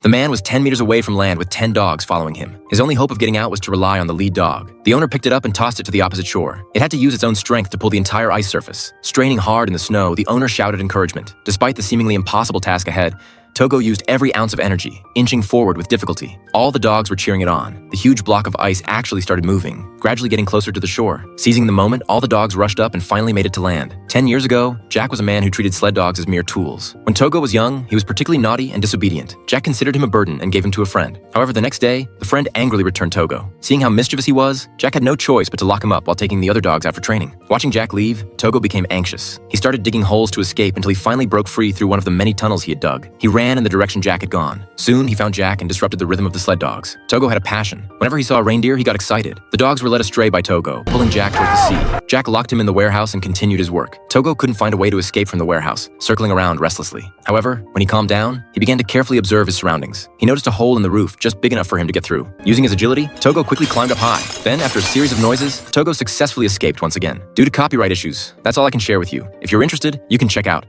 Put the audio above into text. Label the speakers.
Speaker 1: The man was 10 meters away from land with 10 dogs following him. His only hope of getting out was to rely on the lead dog. The owner picked it up and tossed it to the opposite shore. It had to use its own strength to pull the entire ice surface. Straining hard in the snow, the owner shouted encouragement. Despite the seemingly impossible task ahead, Togo used every ounce of energy, inching forward with difficulty. All the dogs were cheering it on. The huge block of ice actually started moving, gradually getting closer to the shore. Seizing the moment, all the dogs rushed up and finally made it to land. 10 years ago, Jack was a man who treated sled dogs as mere tools. When Togo was young, he was particularly naughty and disobedient. Jack considered him a burden and gave him to a friend. However, the next day, the friend angrily returned Togo. Seeing how mischievous he was, Jack had no choice but to lock him up while taking the other dogs out for training. Watching Jack leave, Togo became anxious. He started digging holes to escape until he finally broke free through one of the many tunnels he had dug. He ran in the direction Jack had gone. Soon, he found Jack and disrupted the rhythm of the sled dogs. Togo had a passion. Whenever he saw a reindeer, he got excited. The dogs were led astray by Togo, pulling Jack toward the sea. Jack locked him in the warehouse and continued his work. Togo couldn't find a way to escape from the warehouse, circling around restlessly. However, when he calmed down, he began to carefully observe his surroundings. He noticed a hole in the roof just big enough for him to get through. Using his agility, Togo quickly climbed up high. Then, after a series of noises, Togo successfully escaped once again. Due to copyright issues, that's all I can share with you. If you're interested, you can check out